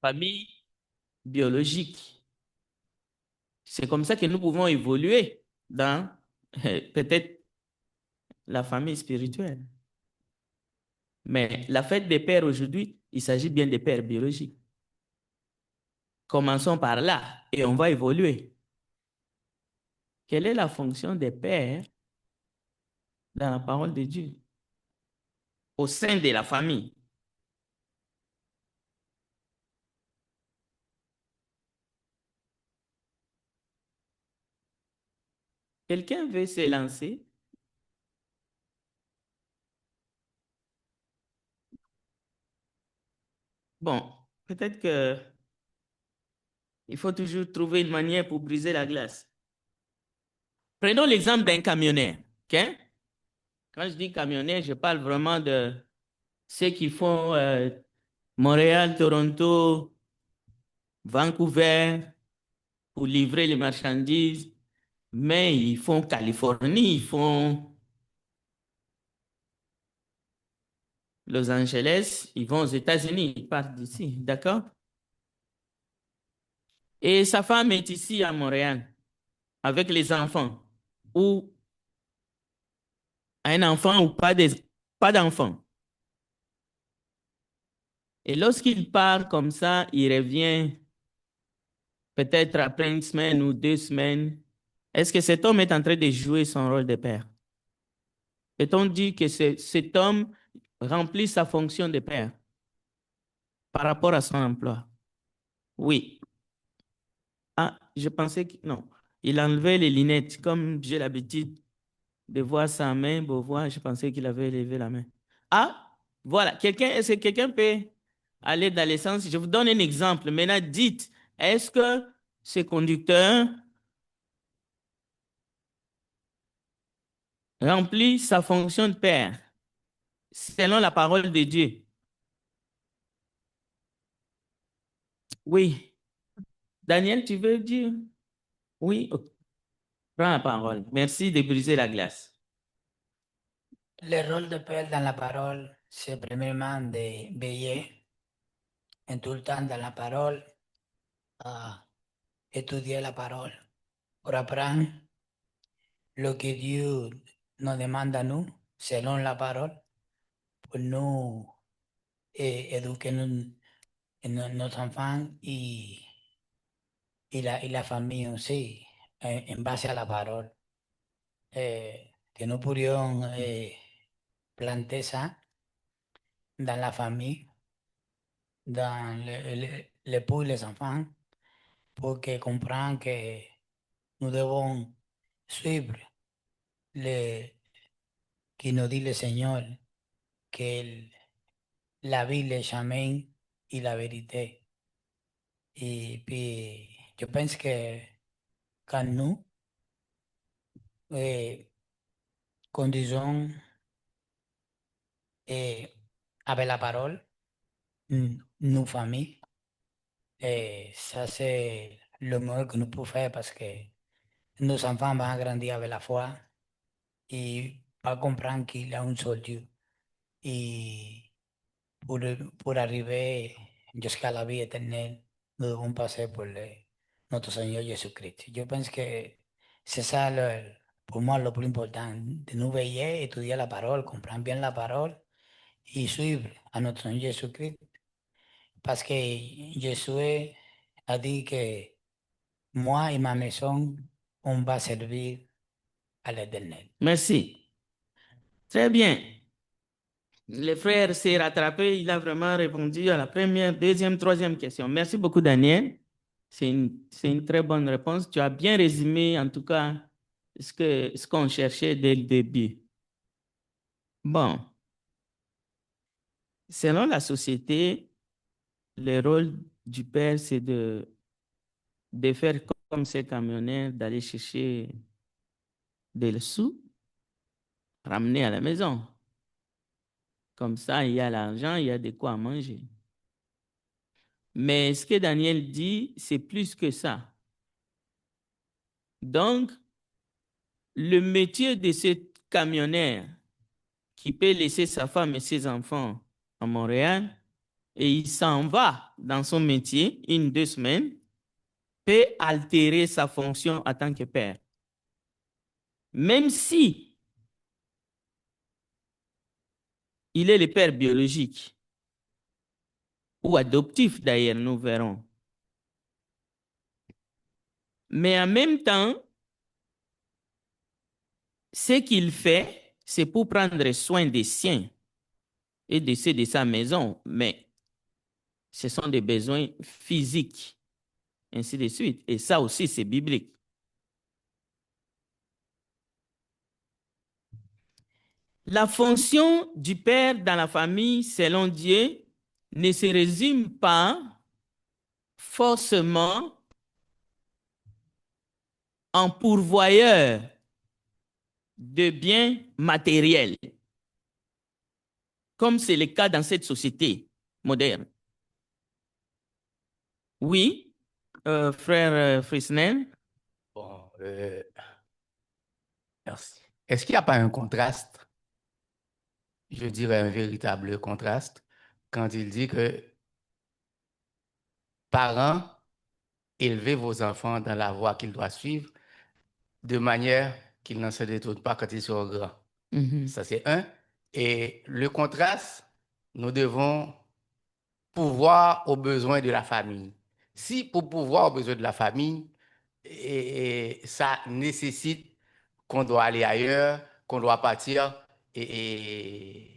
famille biologique. C'est comme ça que nous pouvons évoluer dans peut-être la famille spirituelle. Mais la fête des pères aujourd'hui, il s'agit bien des pères biologiques. Commençons par là et on va évoluer. Quelle est la fonction des pères dans la parole de Dieu au sein de la famille? Quelqu'un veut se lancer? Bon, peut-être que il faut toujours trouver une manière pour briser la glace. Prenons l'exemple d'un camionnaire. OK? Quand je dis camionnaire, je parle vraiment de ceux qui font Montréal, Toronto, Vancouver pour livrer les marchandises, mais ils font Californie, ils font Los Angeles, ils vont aux États-Unis, ils partent d'ici, d'accord? Et sa femme est ici à Montréal avec les enfants, ou un enfant ou pas d'enfant. Et lorsqu'il part comme ça, il revient peut-être après une semaine ou 2 semaines. Est-ce que cet homme est en train de jouer son rôle de père? Peut-on dit que cet homme remplit sa fonction de père par rapport à son emploi? Oui. Ah, je pensais que non. Il enlevait les lunettes. Comme j'ai l'habitude de voir sa main, je pensais qu'il avait levé la main. Ah, voilà. Est-ce que quelqu'un peut aller dans le sens? Je vous donne un exemple. Maintenant, dites, est-ce que ce conducteur remplit sa fonction de père selon la parole de Dieu? Oui. Daniel, tu veux dire? Oui. Ok. Prends la parole. Merci de briser la glace. Le rôle de père dans la parole, c'est premièrement de veiller en tout le temps dans la parole, à étudier la parole, pour apprendre ce que Dieu nous demande à nous, selon la parole, pour nous éduquer nos enfants y la famille aussi, en base a la parole. Que nous pourrions planter ça dans la famille, dans l'époux et les enfants, pour que comprennent que nous devons suivre le qui nous dit le Seigneur, que la Bible est chemin et la vérité. Et puis, je pense que quand nous eh, conduisons avec la parole, nos familles, ça c'est le meilleur que nous pouvons faire parce que nos enfants vont grandir avec la foi et vont comprendre qu'il y a un seul Dieu. Et pour, pour arriver jusqu'à la vie éternelle, nous devons passer por notre Seigneur Jésus-Christ. Je pense que c'est ça, pour moi, le plus important, de nous veiller, étudier la parole, comprendre bien la parole y suivre a notre Seigneur Jésus-Christ. Parce que Jésus a dit que moi et ma maison, on va servir à l'Éternel. Merci. Très bien. Le frère s'est rattrapé. Il a vraiment répondu à la première, deuxième, troisième question. Merci beaucoup, Daniel. C'est une très bonne réponse. Tu as bien résumé, en tout cas, ce qu'on cherchait dès le début. Bon, selon la société, le rôle du père, c'est de faire comme ces camionneurs, d'aller chercher des sous, ramener à la maison. Comme ça, il y a l'argent, il y a de quoi manger. Mais ce que Daniel dit, c'est plus que ça. Donc, le métier de ce camionneur qui peut laisser sa femme et ses enfants à Montréal et il s'en va dans son métier 1, 2 semaines, peut altérer sa fonction en tant que père. Même si il est le père biologique ou adoptif d'ailleurs, nous verrons. Mais en même temps, ce qu'il fait, c'est pour prendre soin des siens et de ceux de sa maison, mais ce sont des besoins physiques, ainsi de suite. Et ça aussi, c'est biblique. La fonction du père dans la famille, selon Dieu, ne se résume pas forcément en pourvoyeur de biens matériels, comme c'est le cas dans cette société moderne. Oui, frère Frisnel. Bon, merci. Est-ce qu'il n'y a pas un contraste, je dirais un véritable contraste, quand il dit que parents, élevez vos enfants dans la voie qu'ils doivent suivre, de manière qu'ils n'en se détournent pas quand ils seront grands. Ça, c'est un. Et le contraste, nous devons pouvoir aux besoins de la famille. Si pour pouvoir aux besoins de la famille, ça nécessite qu'on doit aller ailleurs, qu'on doit partir et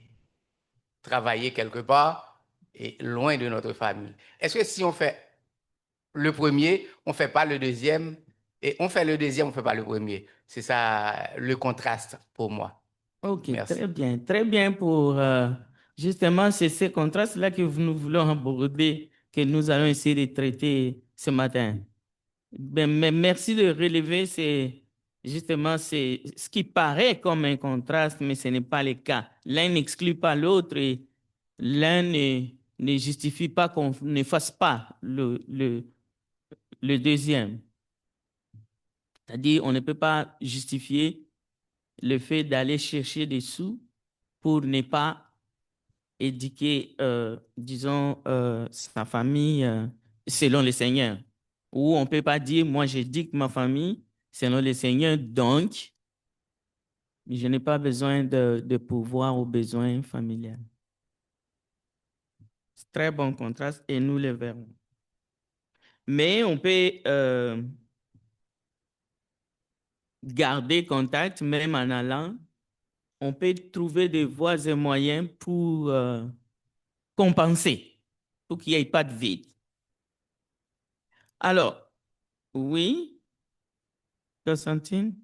travailler quelque part et loin de notre famille. Est-ce que si on fait le premier, on ne fait pas le deuxième, et on fait le deuxième, on ne fait pas le premier? C'est ça le contraste pour moi. Ok, Merci. très bien pour justement c'est ces contrastes-là que nous voulons aborder, que nous allons essayer de traiter ce matin. Ben, mais merci de relever justement ce qui paraît comme un contraste, mais ce n'est pas le cas. L'un n'exclut pas l'autre et l'un ne justifie pas qu'on ne fasse pas le deuxième. C'est-à-dire, on ne peut pas justifier le fait d'aller chercher des sous pour ne pas éduquer, disons, sa famille selon le Seigneur. Ou on ne peut pas dire, moi j'éduque ma famille selon le Seigneur, donc je n'ai pas besoin de pouvoir aux besoins familiaux. C'est très bon contraste et nous le verrons. Mais on peut garder contact même en allant. On peut trouver des voies et moyens pour compenser, pour qu'il n'y ait pas de vide. Alors, oui, Constantine?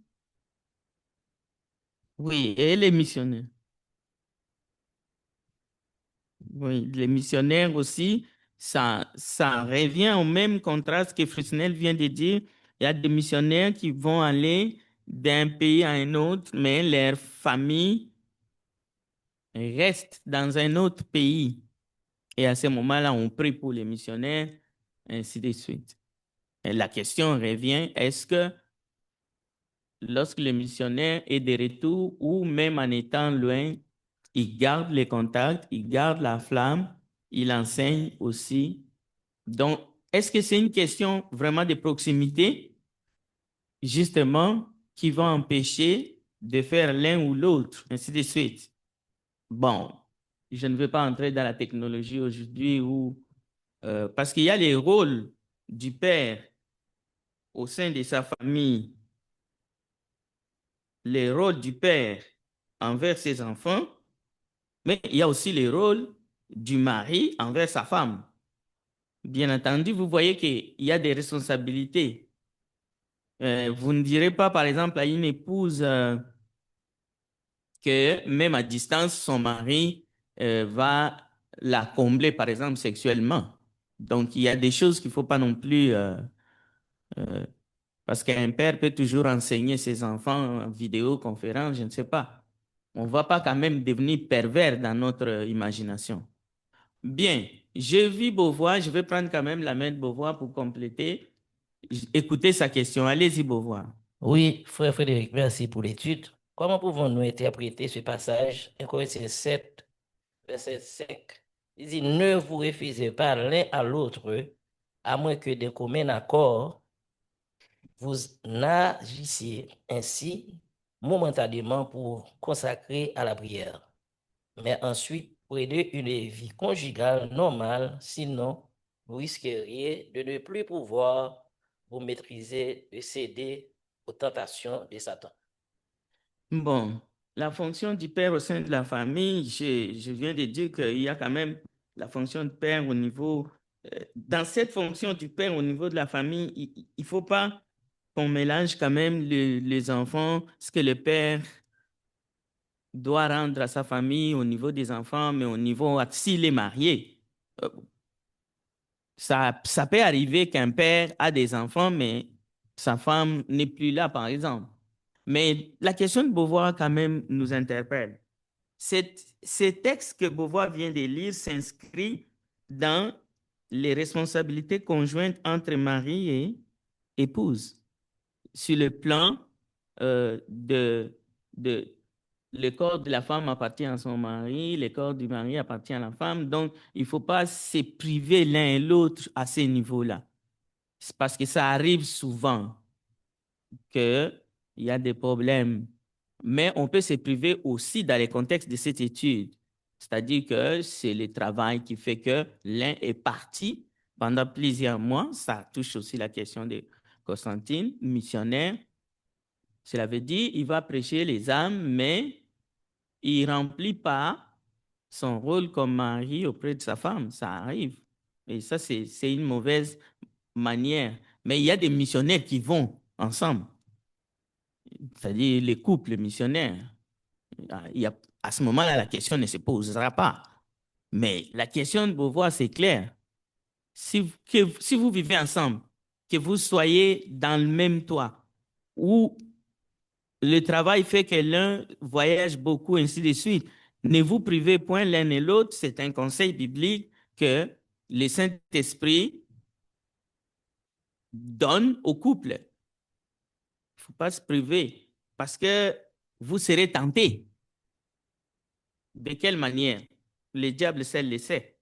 Oui, et les missionnaires. Oui, les missionnaires aussi, ça revient au même contraste que Frisnel vient de dire. Il y a des missionnaires qui vont aller d'un pays à un autre, mais leur famille reste dans un autre pays. Et à ce moment-là, on prie pour les missionnaires, ainsi de suite. Et la question revient, est-ce que lorsque le missionnaire est de retour ou même en étant loin, il garde les contacts, il garde la flamme, il enseigne aussi. Donc, est-ce que c'est une question vraiment de proximité, justement, qui va empêcher de faire l'un ou l'autre, ainsi de suite? Bon, je ne veux pas entrer dans la technologie aujourd'hui parce qu'il y a les rôles du père au sein de sa famille, les rôles du père envers ses enfants, mais il y a aussi les rôles du mari envers sa femme. Bien entendu, vous voyez qu'il y a des responsabilités. Vous ne direz pas, par exemple, à une épouse que même à distance, son mari va la combler, par exemple, sexuellement. Donc, il y a des choses qu'il ne faut pas non plus... parce qu'un père peut toujours enseigner ses enfants en vidéoconférence, je ne sais pas. On ne va pas quand même devenir pervers dans notre imagination. Bien, je vis Beauvoir, je vais prendre quand même la main de Beauvoir pour compléter. Écoutez sa question. Allez-y, Beauvoir. Oui, frère Frédéric, merci pour l'étude. Comment pouvons-nous interpréter ce passage, 1 Corinthiens 7, verset 5 Il dit, ne vous refusez pas l'un à l'autre, à moins que d'un commun accord, vous n'agissiez ainsi momentanément pour consacrer à la prière. Mais ensuite, prenez une vie conjugale normale, sinon vous risqueriez de ne plus pouvoir vous maîtriser, de céder aux tentations de Satan. Bon, la fonction du père au sein de la famille, je viens de dire qu'il y a quand même la fonction de père au niveau... dans cette fonction du père au niveau de la famille, il ne faut pas qu'on mélange quand même les enfants, ce que le père doit rendre à sa famille au niveau des enfants, mais au niveau, s'il est marié. Ça peut arriver qu'un père a des enfants, mais sa femme n'est plus là, par exemple. Mais la question de Beauvoir, quand même, nous interpelle. Ce texte que Beauvoir vient de lire s'inscrit dans les responsabilités conjointes entre mari et épouse. Sur le plan de le corps de la femme appartient à son mari, le corps du mari appartient à la femme. Donc, il ne faut pas se priver l'un et l'autre à ces niveaux-là. C'est parce que ça arrive souvent qu'il y a des problèmes. Mais on peut se priver aussi dans le contexte de cette étude. C'est-à-dire que c'est le travail qui fait que l'un est parti pendant plusieurs mois. Ça touche aussi la question de Constantine, missionnaire. Cela veut dire qu'il va prêcher les âmes, mais il ne remplit pas son rôle comme mari auprès de sa femme. Ça arrive. Et ça, c'est une mauvaise manière. Mais il y a des missionnaires qui vont ensemble. C'est-à-dire les couples missionnaires. À ce moment-là, la question ne se posera pas. Mais la question de Beauvoir, c'est clair. Si vous vivez ensemble, que vous soyez dans le même toit, ou le travail fait que l'un voyage beaucoup, ainsi de suite, ne vous privez point l'un et l'autre. C'est un conseil biblique que le Saint-Esprit donne au couple. Il ne faut pas se priver parce que vous serez tentés. De quelle manière? Le diable seul le sait.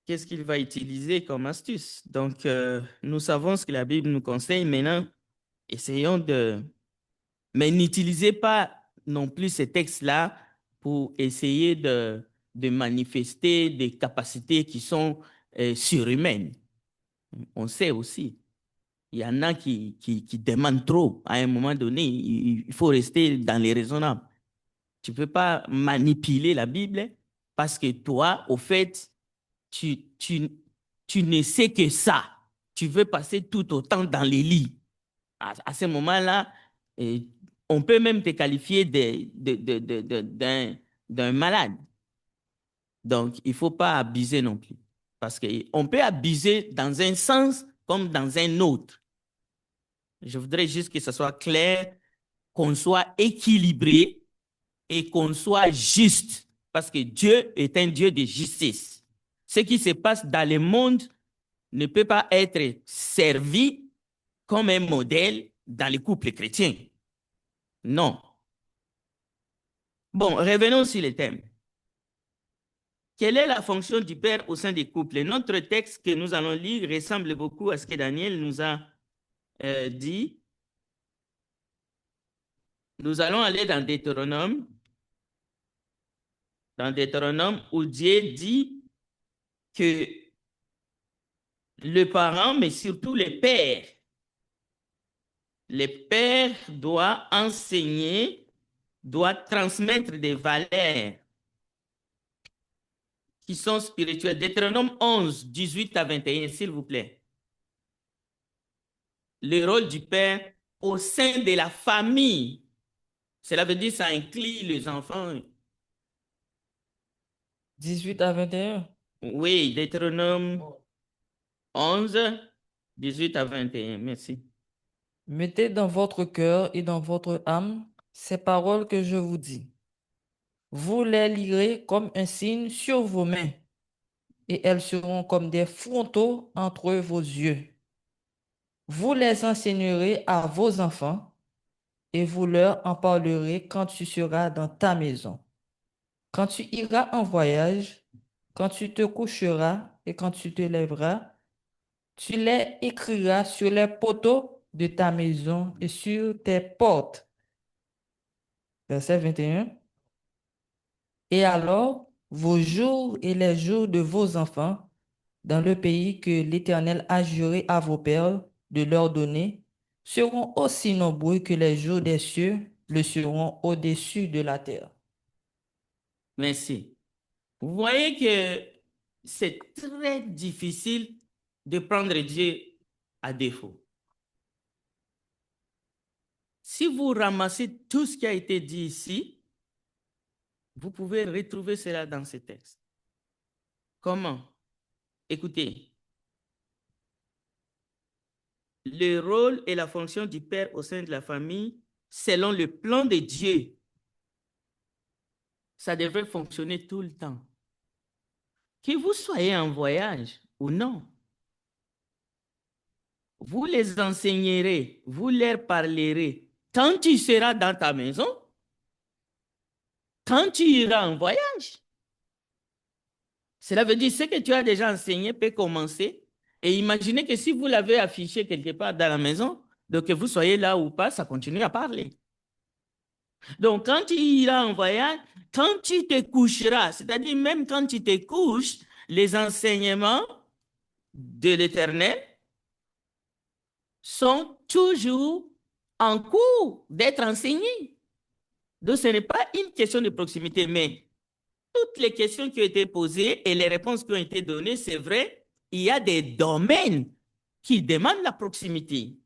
Qu'est-ce qu'il va utiliser comme astuce? Donc, nous savons ce que la Bible nous conseille. Maintenant, essayons de... Mais n'utilisez pas non plus ces textes-là pour essayer de manifester des capacités qui sont surhumaines. On sait aussi. Il y en a qui demandent trop. À un moment donné, il faut rester dans les raisonnables. Tu ne peux pas manipuler la Bible parce que toi, au fait, tu ne sais que ça. Tu veux passer tout autant dans les lits. À ce moment-là, on peut même te qualifier d'un malade. Donc, il ne faut pas abuser non plus. Parce qu'on peut abuser dans un sens comme dans un autre. Je voudrais juste que ce soit clair, qu'on soit équilibré et qu'on soit juste. Parce que Dieu est un Dieu de justice. Ce qui se passe dans le monde ne peut pas être servi comme un modèle dans les couples chrétiens. Non. Bon, revenons sur le thème. Quelle est la fonction du père au sein des couples? Notre texte que nous allons lire ressemble beaucoup à ce que Daniel nous a dit. Nous allons aller dans Deutéronome où Dieu dit que le parent, mais surtout le père doit enseigner, doit transmettre des valeurs qui sont spirituelles. Deutéronome 11, 18 à 21, s'il vous plaît. Le rôle du père au sein de la famille. Cela veut dire que ça inclut les enfants. 18 à 21. Oui, Deutéronome 11, 18 à 21. Merci. Mettez dans votre cœur et dans votre âme ces paroles que je vous dis. Vous les lirez comme un signe sur vos mains, et elles seront comme des frontaux entre vos yeux. Vous les enseignerez à vos enfants, et vous leur en parlerez quand tu seras dans ta maison, Quand tu iras en voyage, quand tu te coucheras et quand tu te lèveras, tu les écriras sur les poteaux de ta maison et sur tes portes. Verset 21. Et alors, vos jours et les jours de vos enfants, dans le pays que l'Éternel a juré à vos pères de leur donner, seront aussi nombreux que les jours des cieux le seront au-dessus de la terre. Merci. Vous voyez que c'est très difficile de prendre Dieu à défaut. Si vous ramassez tout ce qui a été dit ici, vous pouvez retrouver cela dans ce texte. Comment? Écoutez. Le rôle et la fonction du père au sein de la famille, selon le plan de Dieu, ça devrait fonctionner tout le temps. Que vous soyez en voyage ou non, vous les enseignerez, vous leur parlerez quand tu seras dans ta maison, quand tu iras en voyage. Cela veut dire que ce que tu as déjà enseigné peut commencer. Et imaginez que si vous l'avez affiché quelque part dans la maison, donc que vous soyez là ou pas, ça continue à parler. Donc, quand tu iras en voyage, quand tu te coucheras, c'est-à-dire même quand tu te couches, les enseignements de l'Éternel sont toujours en cours d'être enseignés. Donc, ce n'est pas une question de proximité, mais toutes les questions qui ont été posées et les réponses qui ont été données, c'est vrai, il y a des domaines qui demandent la proximité.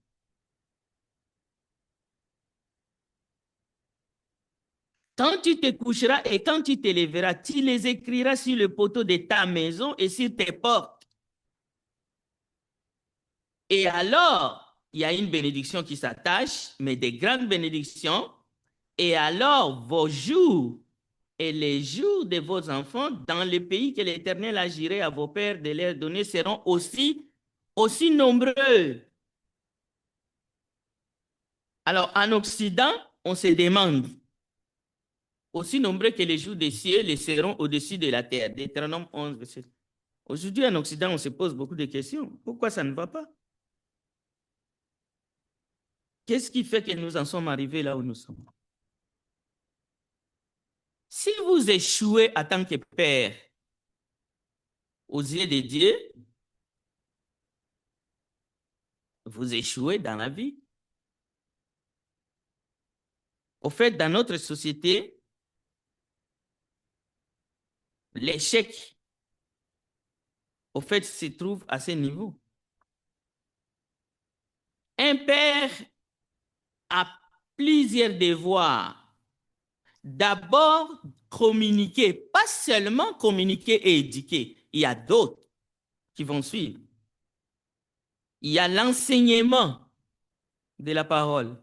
Quand tu te coucheras et quand tu te lèveras, tu les écriras sur le poteau de ta maison et sur tes portes. Et alors, il y a une bénédiction qui s'attache, mais des grandes bénédictions. Et alors, vos jours et les jours de vos enfants dans le pays que l'Éternel a juré à vos pères de leur donner seront aussi nombreux. Alors, en Occident, on se demande, aussi nombreux que les jours des cieux les seront au-dessus de la terre. Deutéronome 11, verset. Aujourd'hui, en Occident, on se pose beaucoup de questions. Pourquoi ça ne va pas? Qu'est-ce qui fait que nous en sommes arrivés là où nous sommes? Si vous échouez en tant que père aux yeux de Dieu, vous échouez dans la vie. Au fait, dans notre société, l'échec, au fait, se trouve à ce niveau. Un père a plusieurs devoirs. D'abord, communiquer, pas seulement communiquer et éduquer. Il y a d'autres qui vont suivre. Il y a l'enseignement de la parole.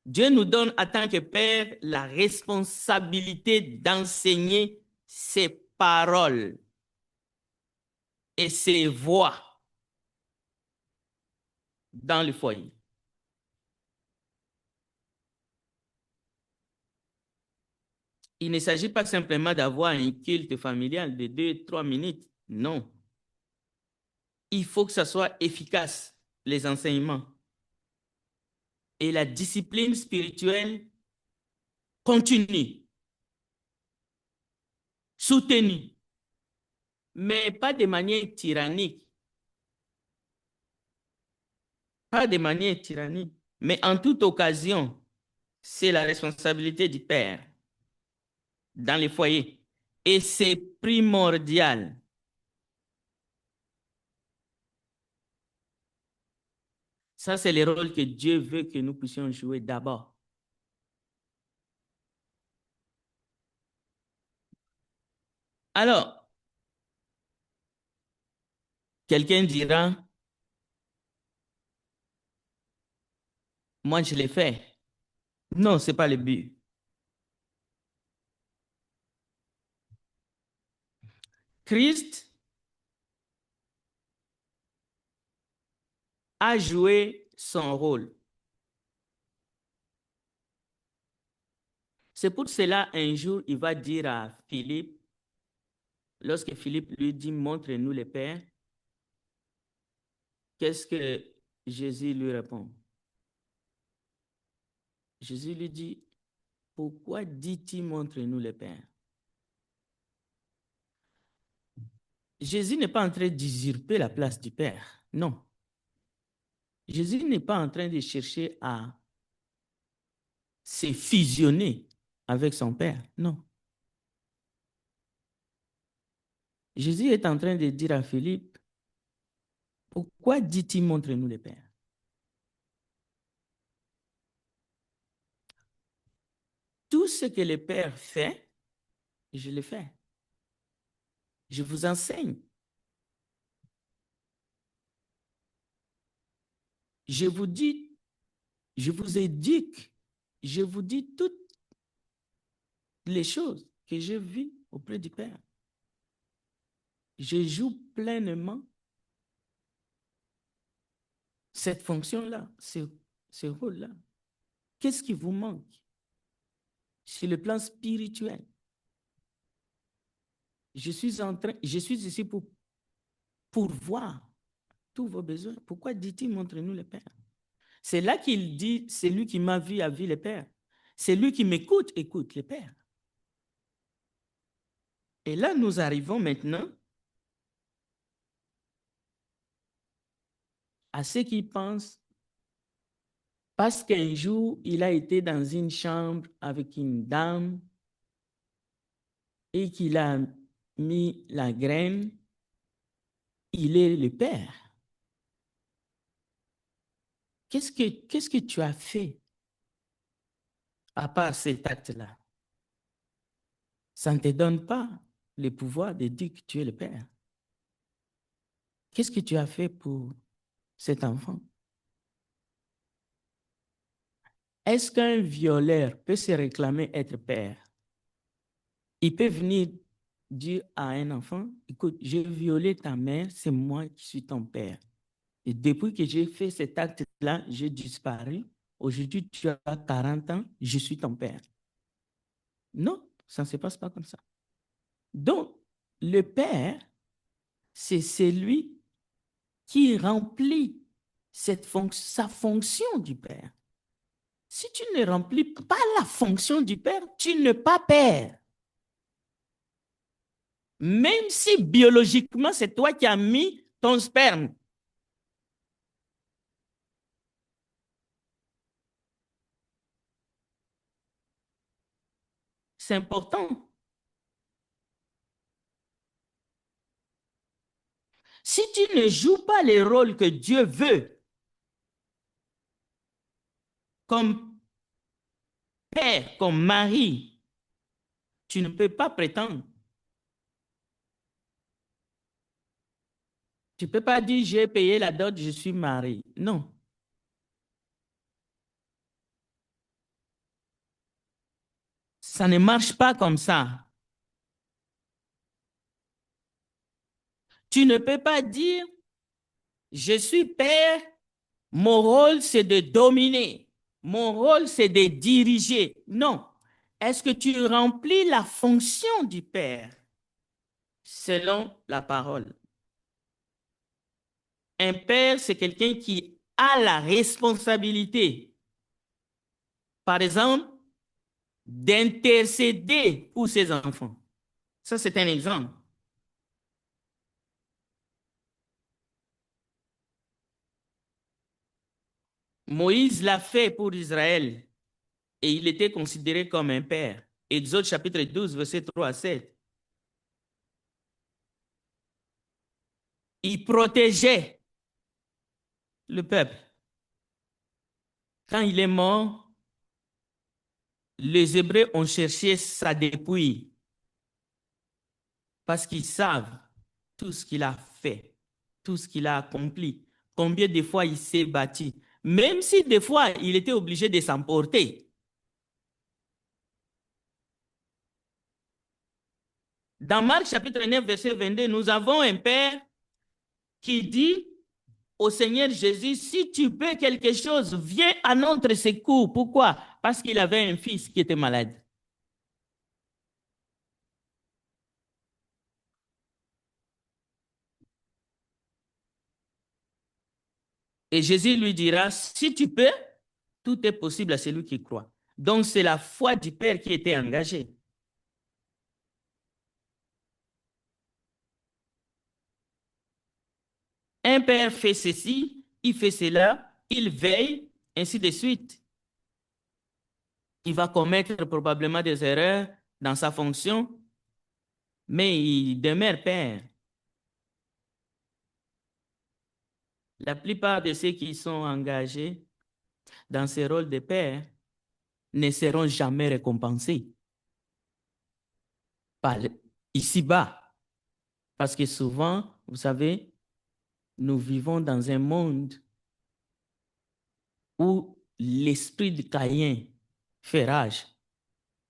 Dieu nous donne en tant que père la responsabilité d'enseigner ses paroles et ses voix dans le foyer. Il ne s'agit pas simplement d'avoir un culte familial de 2-3 minutes. Non. Il faut que ça soit efficace, les enseignements. Et la discipline spirituelle continue, soutenue, mais pas de manière tyrannique. Pas de manière tyrannique, mais en toute occasion, c'est la responsabilité du père dans les foyers. Et c'est primordial. Ça, c'est le rôle que Dieu veut que nous puissions jouer d'abord. Alors, quelqu'un dira, moi je l'ai fait. Non, ce n'est pas le but. Christ a joué son rôle. C'est pour cela, un jour, il va dire à Philippe, lorsque Philippe lui dit, montre-nous le Père, qu'est-ce que Jésus lui répond? Jésus lui dit, pourquoi dit-il, montre-nous le Père? Jésus n'est pas en train d'usurper la place du Père, non. Jésus n'est pas en train de chercher à se fusionner avec son Père, non. Jésus est en train de dire à Philippe, pourquoi dit-il, montre-nous le Père? Tout ce que le Père fait, je le fais. Je vous enseigne. Je vous dis, je vous éduque, je vous dis toutes les choses que j'ai vues auprès du Père. Je joue pleinement cette fonction-là, ce rôle-là. Qu'est-ce qui vous manque sur le plan spirituel? Je suis ici pour pourvoir tous vos besoins. Pourquoi dit-il, montre-nous le Père? C'est là qu'il dit, c'est lui qui m'a vu a vu le Père. C'est lui qui m'écoute, écoute le Père. Et là, nous arrivons maintenant à ceux qui pensent, parce qu'un jour, il a été dans une chambre avec une dame et qu'il a mis la graine, il est le Père. Qu'est-ce que tu as fait à part cet acte-là? Ça ne te donne pas le pouvoir de dire que tu es le Père. Qu'est-ce que tu as fait pour cet enfant? Est-ce qu'un violeur peut se réclamer être père? Il peut venir dire à un enfant, écoute, j'ai violé ta mère, c'est moi qui suis ton père. Et depuis que j'ai fait cet acte-là, j'ai disparu. Aujourd'hui, tu as 40 ans, je suis ton père. Non, ça ne se passe pas comme ça. Donc, le père, c'est celui qui remplit sa fonction du père. Si tu ne remplis pas la fonction du père, tu n'es pas père. Même si biologiquement, c'est toi qui as mis ton sperme. C'est important. Si tu ne joues pas le rôle que Dieu veut, comme père, comme mari, tu ne peux pas prétendre. Tu ne peux pas dire, j'ai payé la dot, je suis marié. Non. Ça ne marche pas comme ça. Tu ne peux pas dire, je suis père, mon rôle c'est de dominer. Mon rôle c'est de diriger. Non. Est-ce que tu remplis la fonction du père selon la parole? Un père, c'est quelqu'un qui a la responsabilité, par exemple, d'intercéder pour ses enfants. Ça, c'est un exemple. Moïse l'a fait pour Israël et il était considéré comme un père. Exode chapitre 12, verset 3 à 7. Il protégeait le peuple. Quand il est mort, les Hébreux ont cherché sa dépouille parce qu'ils savent tout ce qu'il a fait, tout ce qu'il a accompli, combien de fois il s'est battu, même si des fois il était obligé de s'emporter. Dans Marc chapitre 9, verset 22, nous avons un père qui dit au Seigneur Jésus, si tu peux quelque chose, viens à notre secours. Pourquoi? Parce qu'il avait un fils qui était malade. Et Jésus lui dira, si tu peux, tout est possible à celui qui croit. Donc, c'est la foi du Père qui était engagée. Un père fait ceci, il fait cela, il veille, ainsi de suite. Il va commettre probablement des erreurs dans sa fonction, mais il demeure père. La plupart de ceux qui sont engagés dans ce rôle de père ne seront jamais récompensés par ici-bas. Parce que souvent, vous savez, nous vivons dans un monde où l'esprit de Caïn fait rage.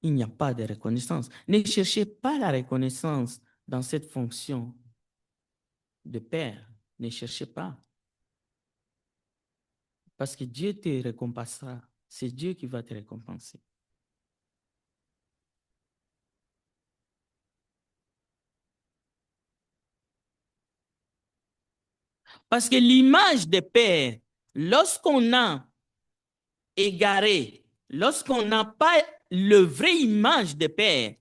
Il n'y a pas de reconnaissance. Ne cherchez pas la reconnaissance dans cette fonction de père. Ne cherchez pas. Parce que Dieu te récompensera. C'est Dieu qui va te récompenser. Parce que l'image de père, lorsqu'on a égaré, lorsqu'on n'a pas le vrai image de père,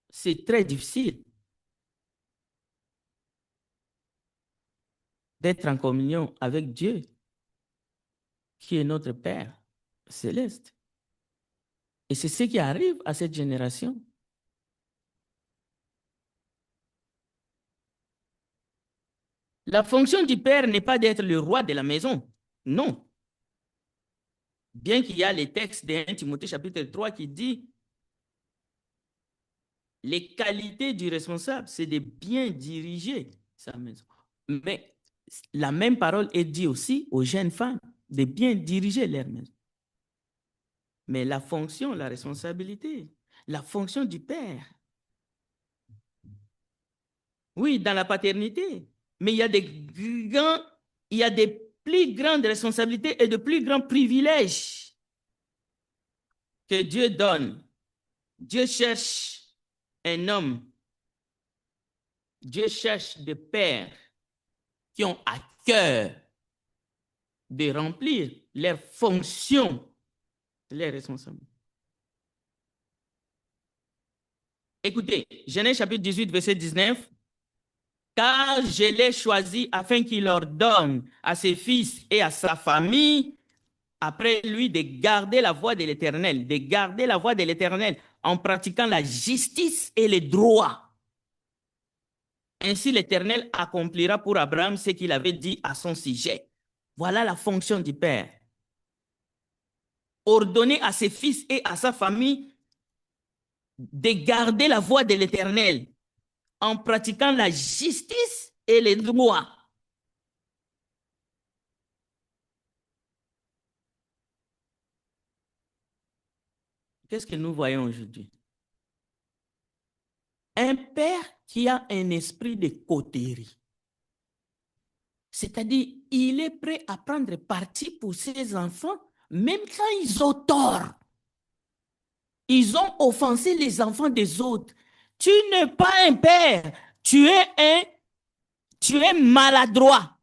c'est très difficile d'être en communion avec Dieu, qui est notre Père céleste. Et c'est ce qui arrive à cette génération. La fonction du Père n'est pas d'être le roi de la maison. Non. Bien qu'il y a les textes de 1 Timothée chapitre 3 qui dit les qualités du responsable, c'est de bien diriger sa maison. Mais la même parole est dite aussi aux jeunes femmes, de bien diriger leur maison. Mais la fonction, la responsabilité, la fonction du Père, oui, dans la paternité, mais il y a des plus grandes responsabilités et de plus grands privilèges que Dieu donne. Dieu cherche un homme. Dieu cherche des pères qui ont à cœur de remplir leurs fonctions, leurs responsabilités. Écoutez, Genèse chapitre 18, verset 19. Car je l'ai choisi afin qu'il ordonne à ses fils et à sa famille, après lui, de garder la voie de l'Éternel, de garder la voie de l'Éternel en pratiquant la justice et le droit. Ainsi, l'Éternel accomplira pour Abraham ce qu'il avait dit à son sujet. Voilà la fonction du Père. Ordonner à ses fils et à sa famille de garder la voie de l'Éternel en pratiquant la justice et les droits. Qu'est-ce que nous voyons aujourd'hui? Un père qui a un esprit de cotérie. C'est-à-dire, il est prêt à prendre parti pour ses enfants, même quand ils ont tort. Ils ont offensé les enfants des autres. Tu n'es pas un père, tu es maladroit.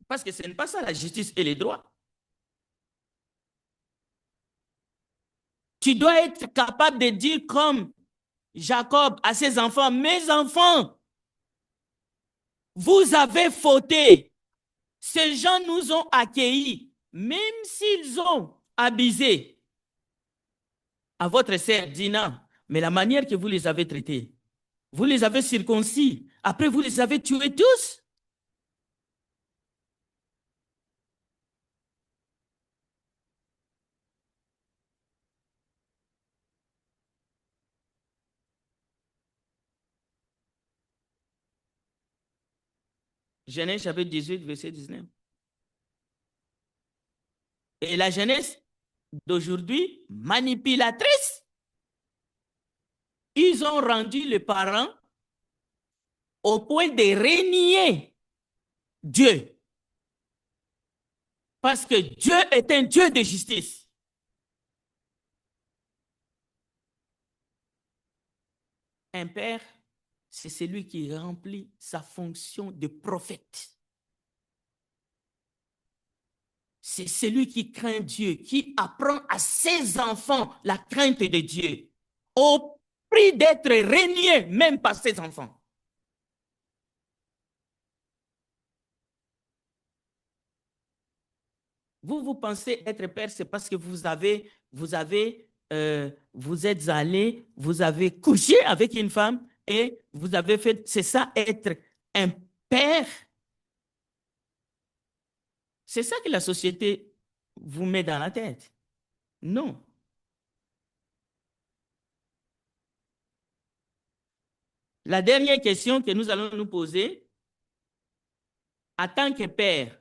Parce que ce n'est pas ça la justice et les droits. Tu dois être capable de dire comme Jacob à ses enfants, mes enfants, vous avez fauté. Ces gens nous ont accueillis, même s'ils ont abusé. À votre sœur Dina, mais la manière que vous les avez traités, vous les avez circoncis, après vous les avez tués tous. Genèse chapitre 18, verset 19. Et la jeunesse d'aujourd'hui, manipulatrice, ils ont rendu les parents au point de renier Dieu. Parce que Dieu est un Dieu de justice. Un père, c'est celui qui remplit sa fonction de prophète. C'est celui qui craint Dieu, qui apprend à ses enfants la crainte de Dieu, au prix d'être renié même par ses enfants. Vous pensez être père, c'est parce que vous êtes allé, vous avez couché avec une femme et vous avez fait, c'est ça être un père. C'est ça que la société vous met dans la tête. Non. La dernière question que nous allons nous poser, en tant que père,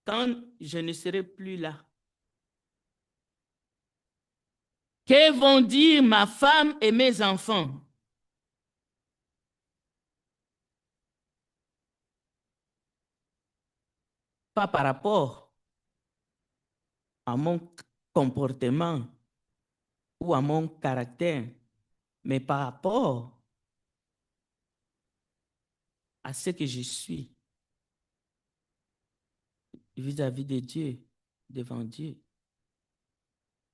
quand je ne serai plus là, que vont dire ma femme et mes enfants? Pas par rapport à mon comportement ou à mon caractère, mais par rapport à ce que je suis vis-à-vis de Dieu, devant Dieu,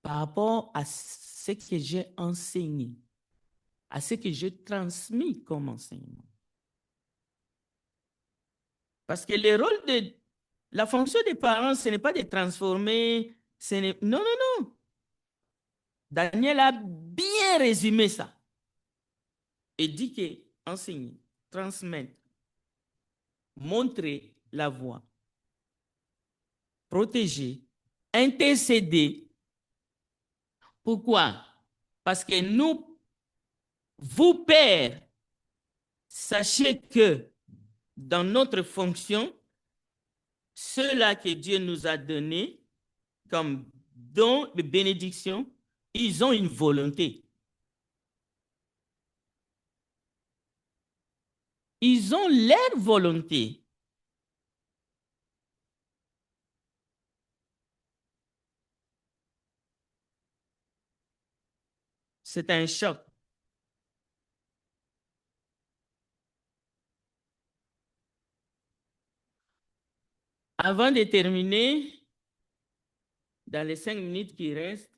par rapport à ce que j'ai enseigné, à ce que j'ai transmis comme enseignement. Parce que le rôle de la fonction des parents, ce n'est pas de transformer, non, non, non. Daniel a bien résumé ça et dit que enseigner, transmettre, montrer la voie, protéger, intercéder. Pourquoi? Parce que nous, vous pères, sachez que dans notre fonction, ceux-là que Dieu nous a donnés comme don de bénédiction, ils ont une volonté. Ils ont leur volonté. C'est un choc. Avant de terminer, dans les 5 minutes qui restent,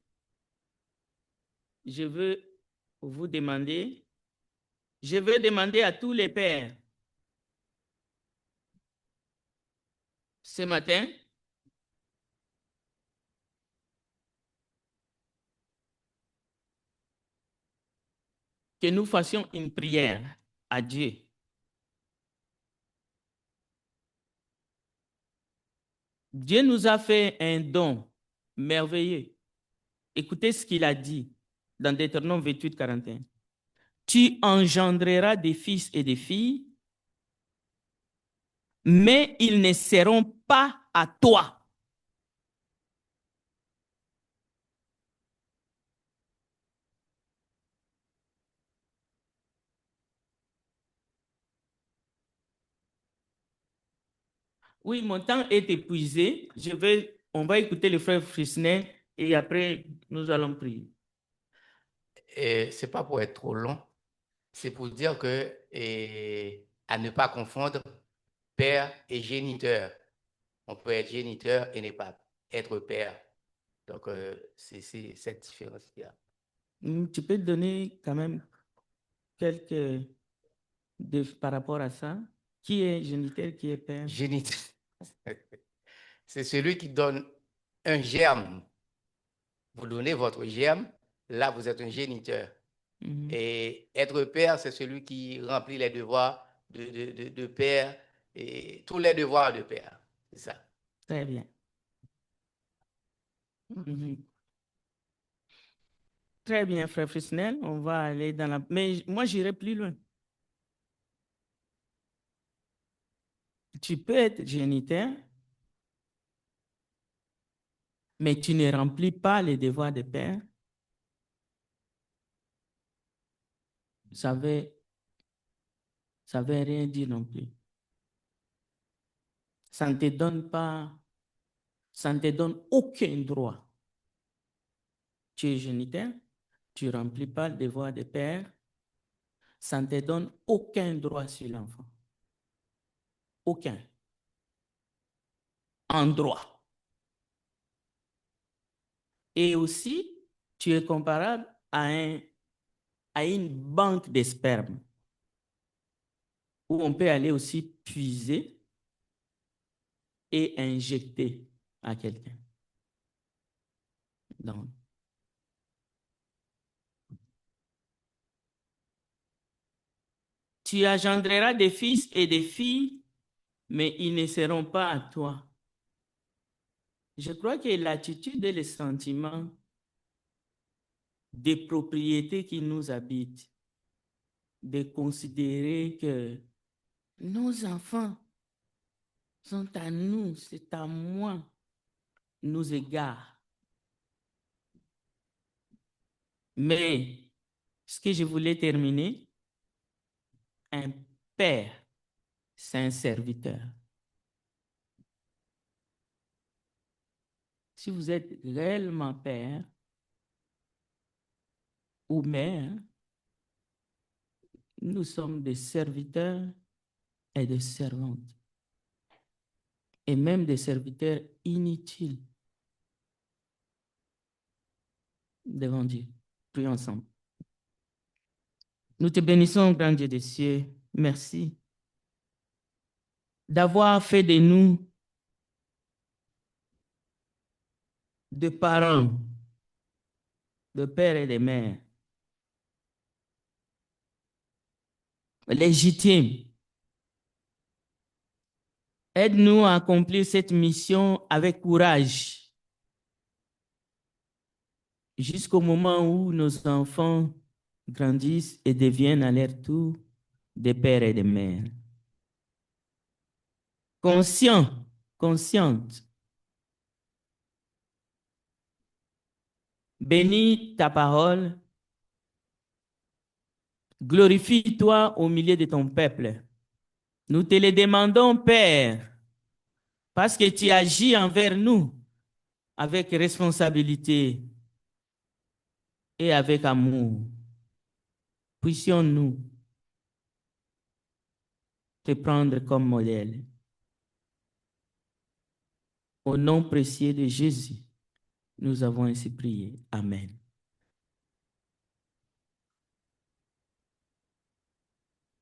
je veux demander à tous les pères ce matin que nous fassions une prière à Dieu. Dieu nous a fait un don merveilleux. Écoutez ce qu'il a dit dans Deutéronome 28, 41. Tu engendreras des fils et des filles, mais ils ne seront pas à toi. Oui, mon temps est épuisé. On va écouter le frère Frisnet et après, nous allons prier. Ce n'est pas pour être trop long, c'est pour dire que, à ne pas confondre père et géniteur. On peut être géniteur et ne pas être père. Donc, c'est cette différence-là. Tu peux donner quand même quelques par rapport à ça? Qui est géniteur, qui est père? Géniteur, c'est celui qui donne un germe. Vous donnez votre germe, là, vous êtes un géniteur. Et être père, c'est celui qui remplit les devoirs de père et tous les devoirs de père. C'est ça. Très bien. Très bien, frère Frisnel. On va aller dans la... Mais moi, j'irai plus loin. Tu peux être géniteur, mais tu ne remplis pas les devoirs de père. Ça veut rien dire non plus. Ça ne te donne pas, ça ne te donne aucun droit. Tu es géniteur, tu ne remplis pas le devoir de père, ça ne te donne aucun droit sur l'enfant. Aucun. En droit. Et aussi, tu es comparable à une banque de sperme où on peut aller aussi puiser et injecter à quelqu'un. Donc, tu engendreras des fils et des filles, mais ils ne seront pas à toi. Je crois que l'attitude et le sentiment des propriétés qui nous habitent, de considérer que nos enfants sont à nous, c'est à moi, nous égare. Mais ce que je voulais terminer, un père, c'est un serviteur. Si vous êtes réellement père ou mère, nous sommes des serviteurs et des servantes. Et même des serviteurs inutiles devant Dieu. Prions ensemble. Nous te bénissons, grand Dieu des cieux. Merci d'avoir fait de nous des parents, de pères et de mères légitimes. Aide-nous à accomplir cette mission avec courage jusqu'au moment où nos enfants grandissent et deviennent à leur tour des pères et des mères. Conscients, conscientes. Bénis ta parole. Glorifie-toi au milieu de ton peuple. Nous te le demandons, Père, parce que tu agis envers nous avec responsabilité et avec amour. Puissions-nous te prendre comme modèle. Au nom précieux de Jésus, nous avons ainsi prié. Amen.